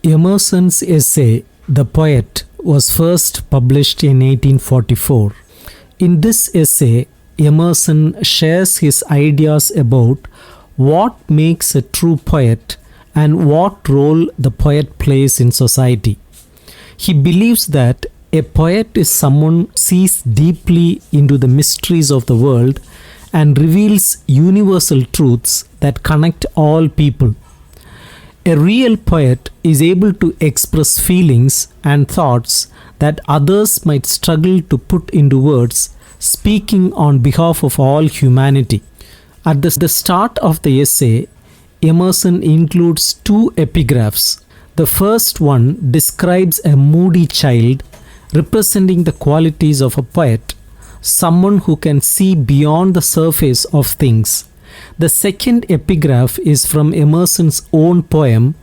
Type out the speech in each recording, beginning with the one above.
Emerson's essay, The Poet, was first published in 1844. In this essay, Emerson shares his ideas about what makes a true poet and what role the poet plays in society. He believes that a poet is someone who sees deeply into the mysteries of the world and reveals universal truths that connect all people. A real poet is able to express feelings and thoughts that others might struggle to put into words, speaking on behalf of all humanity. At the start of the essay, Emerson includes two epigraphs. The first one describes a moody child representing the qualities of a poet, someone who can see beyond the surface of things. The second epigraph is from Emerson's own poem,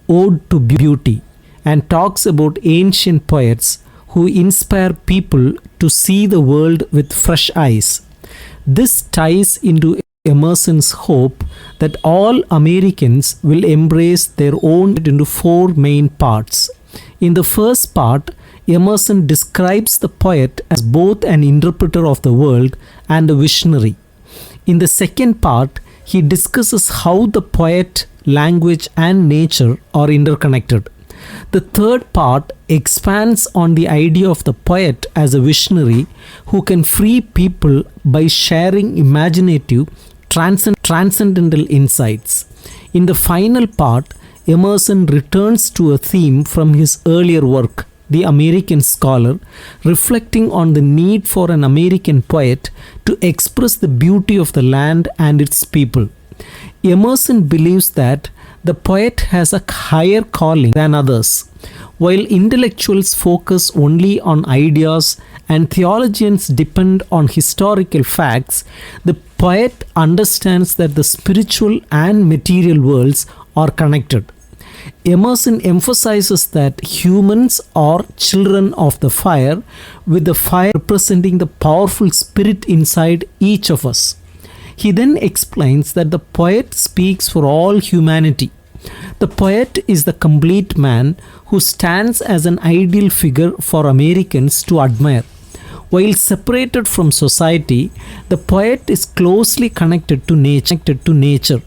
Ode to Beauty, and talks about ancient poets who inspire people to see the world with fresh eyes. This ties into Emerson's hope that all Americans will embrace their own into four main parts. In the first part, Emerson describes the poet as both an interpreter of the world and a visionary. In the second part, he discusses how the poet, language, and nature are interconnected. The third part expands on the idea of the poet as a visionary who can free people by sharing imaginative, transcendental insights. In the final part, Emerson returns to a theme from his earlier work, The American Scholar, reflecting on the need for an American poet to express the beauty of the land and its people. Emerson believes that the poet has a higher calling than others. While intellectuals focus only on ideas and theologians depend on historical facts, the poet understands that the spiritual and material worlds are connected. Emerson emphasizes that humans are children of the fire, with the fire representing the powerful spirit inside each of us. He then explains that the poet speaks for all humanity. The poet is the complete man who stands as an ideal figure for Americans to admire. While separated from society, the poet is closely connected to nature.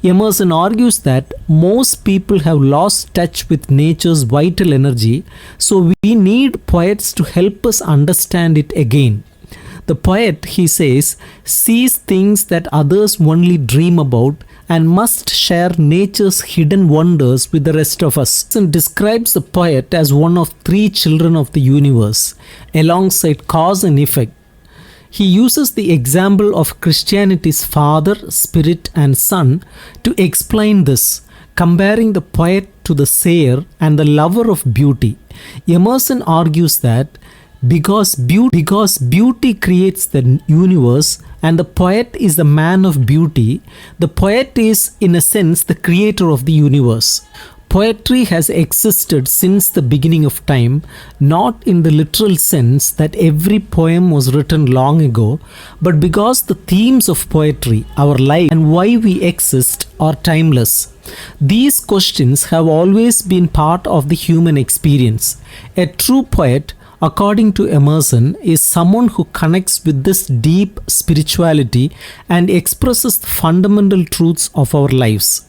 Emerson argues that most people have lost touch with nature's vital energy, so we need poets to help us understand it again. The poet, he says, sees things that others only dream about and must share nature's hidden wonders with the rest of us. And describes the poet as one of three children of the universe, alongside cause and effect. He uses the example of Christianity's Father, Spirit, and Son to explain this, comparing the poet to the sayer and the lover of beauty. Emerson argues that because beauty creates the universe and the poet is the man of beauty, the poet is, in a sense, the creator of the universe. Poetry has existed since the beginning of time, not in the literal sense that every poem was written long ago, but because the themes of poetry, our life, and why we exist are timeless. These questions have always been part of the human experience. A true poet, according to Emerson, is someone who connects with this deep spirituality and expresses the fundamental truths of our lives.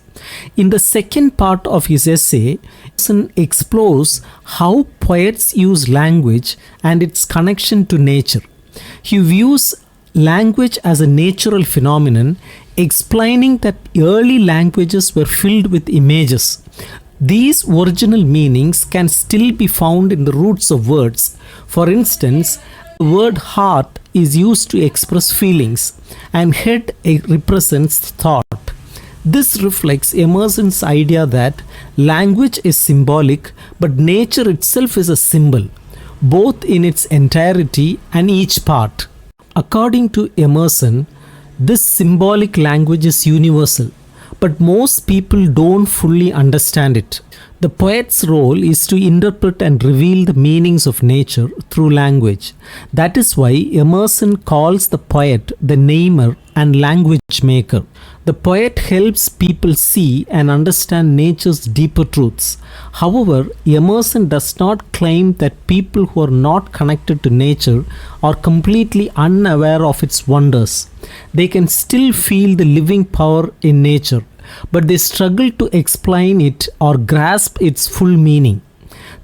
In the second part of his essay, Emerson explores how poets use language and its connection to nature. He views language as a natural phenomenon, explaining that early languages were filled with images. These original meanings can still be found in the roots of words. For instance, the word heart is used to express feelings, and head represents thought. This reflects Emerson's idea that language is symbolic, but nature itself is a symbol, both in its entirety and each part. According to Emerson, this symbolic language is universal, but most people don't fully understand it. The poet's role is to interpret and reveal the meanings of nature through language. That is why Emerson calls the poet the namer and language maker. The poet helps people see and understand nature's deeper truths. However, Emerson does not claim that people who are not connected to nature are completely unaware of its wonders. They can still feel the living power in nature, but they struggle to explain it or grasp its full meaning.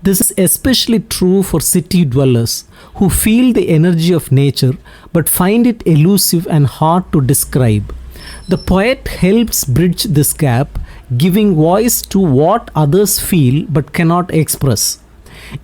This is especially true for city dwellers who feel the energy of nature but find it elusive and hard to describe. The poet helps bridge this gap, giving voice to what others feel but cannot express.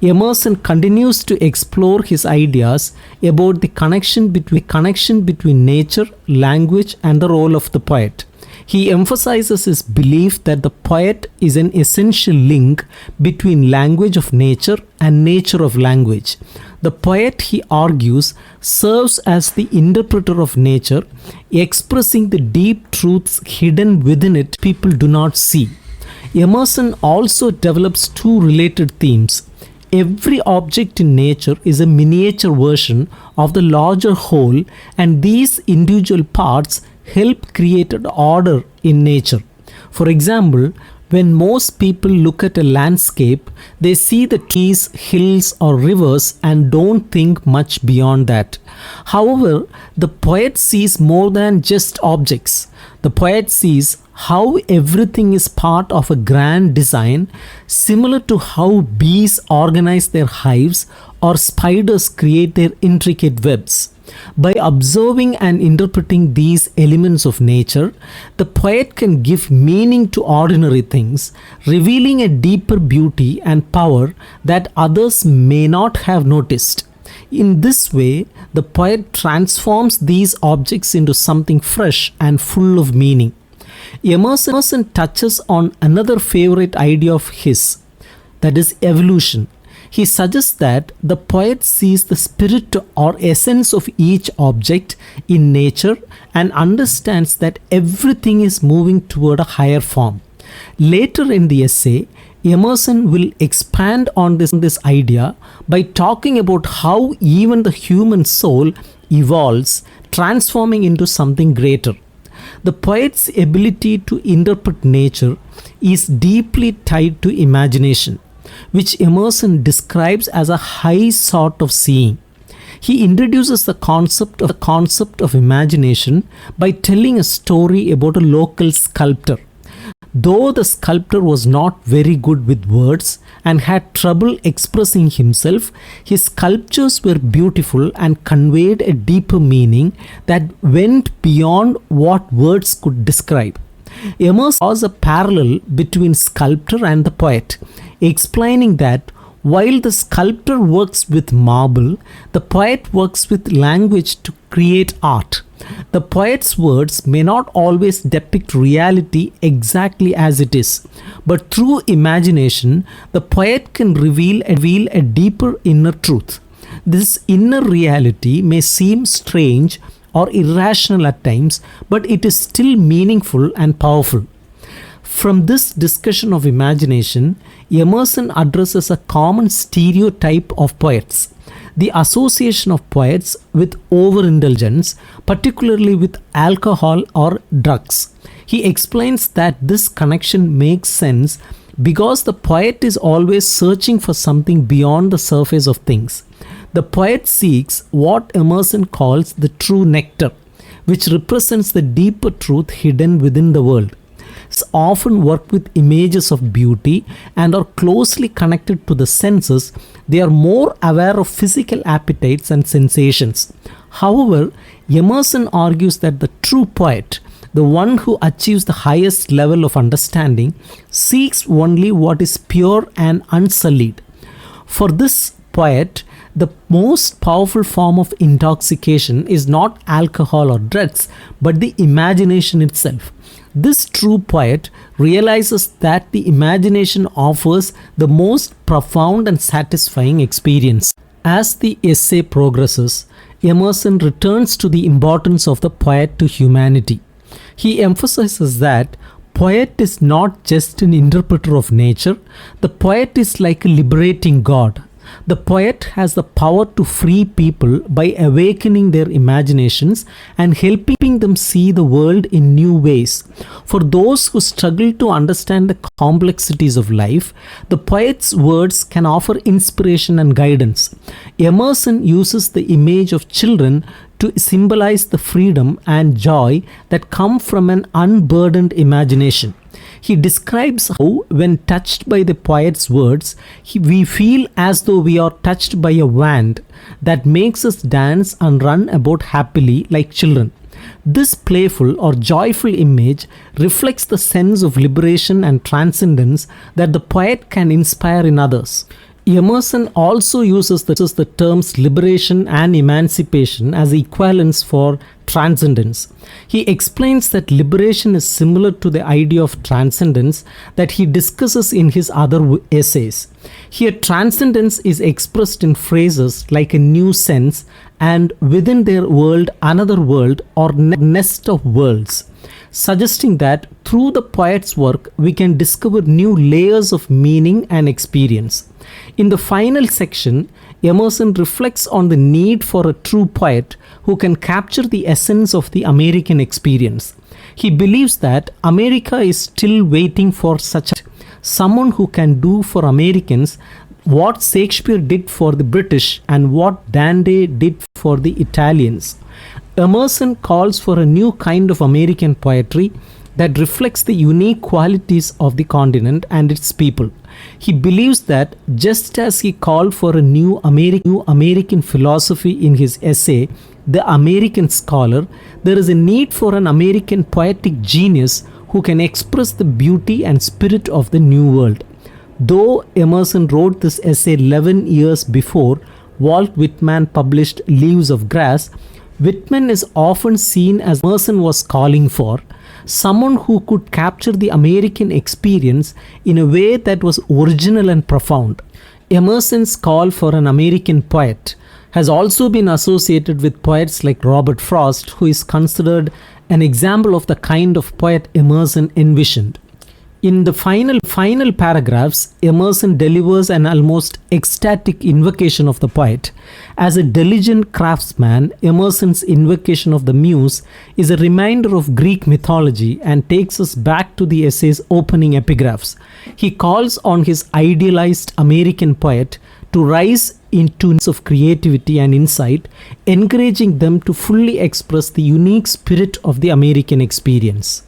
Emerson continues to explore his ideas about the connection between nature, language, and the role of the poet. He emphasizes his belief that the poet is an essential link between language of nature and nature of language. The poet, he argues, serves as the interpreter of nature, expressing the deep truths hidden within it people do not see. Emerson also develops two related themes. Every object in nature is a miniature version of the larger whole, and these individual parts help create an order in nature. For example, when most people look at a landscape, they see the trees, hills, or rivers and don't think much beyond that. However, the poet sees more than just objects. The poet sees how everything is part of a grand design, similar to how bees organize their hives or spiders create their intricate webs. By observing and interpreting these elements of nature, the poet can give meaning to ordinary things, revealing a deeper beauty and power that others may not have noticed. In this way, the poet transforms these objects into something fresh and full of meaning. Emerson touches on another favorite idea of his, that is evolution. He suggests that the poet sees the spirit or essence of each object in nature and understands that everything is moving toward a higher form. Later in the essay, Emerson will expand on this idea by talking about how even the human soul evolves, transforming into something greater. The poet's ability to interpret nature is deeply tied to imagination, which Emerson describes as a high sort of seeing. He introduces the concept of imagination by telling a story about a local sculptor. Though the sculptor was not very good with words and had trouble expressing himself, his sculptures were beautiful and conveyed a deeper meaning that went beyond what words could describe. Emerson draws a parallel between sculptor and the poet, explaining that while the sculptor works with marble, the poet works with language to create art. The poet's words may not always depict reality exactly as it is, but through imagination, the poet can reveal a deeper inner truth. This inner reality may seem strange or irrational at times, but it is still meaningful and powerful. From this discussion of imagination, Emerson addresses a common stereotype of poets, the association of poets with overindulgence, particularly with alcohol or drugs. He explains that this connection makes sense because the poet is always searching for something beyond the surface of things. The poet seeks what Emerson calls the true nectar, which represents the deeper truth hidden within the world. Often work with images of beauty and are closely connected to the senses. They are more aware of physical appetites and sensations. However, Emerson argues that the true poet, the one who achieves the highest level of understanding, seeks only what is pure and unsullied. For this poet, the most powerful form of intoxication is not alcohol or drugs, but the imagination itself. This true poet realizes that the imagination offers the most profound and satisfying experience. As the essay progresses, Emerson returns to the importance of the poet to humanity. He emphasizes that poet is not just an interpreter of nature, the poet is like a liberating God. The poet has the power to free people by awakening their imaginations and helping them see the world in new ways. For those who struggle to understand the complexities of life, the poet's words can offer inspiration and guidance. Emerson uses the image of children to symbolize the freedom and joy that come from an unburdened imagination. He describes how, when touched by the poet's words, we feel as though we are touched by a wand that makes us dance and run about happily like children. This playful or joyful image reflects the sense of liberation and transcendence that the poet can inspire in others. Emerson also uses the terms liberation and emancipation as equivalents for transcendence. He explains that liberation is similar to the idea of transcendence that he discusses in his other essays. Here, transcendence is expressed in phrases like a new sense and within their world, another world or nest of worlds, suggesting that through the poet's work we can discover new layers of meaning and experience. In the final section, Emerson reflects on the need for a true poet who can capture the essence of the American experience. He believes that America is still waiting for someone who can do for Americans what Shakespeare did for the British and what Dante did for the Italians. Emerson calls for a new kind of American poetry that reflects the unique qualities of the continent and its people. He believes that just as he called for a new American philosophy in his essay, The American Scholar, there is a need for an American poetic genius who can express the beauty and spirit of the new world. Though Emerson wrote this essay 11 years before Walt Whitman published Leaves of Grass, Whitman is often seen as Emerson was calling for, someone who could capture the American experience in a way that was original and profound. Emerson's call for an American poet has also been associated with poets like Robert Frost, who is considered an example of the kind of poet Emerson envisioned. In the final paragraphs, Emerson delivers an almost ecstatic invocation of the poet. As a diligent craftsman, Emerson's invocation of the muse is a reminder of Greek mythology and takes us back to the essay's opening epigraphs. He calls on his idealized American poet to rise into of creativity and insight, encouraging them to fully express the unique spirit of the American experience.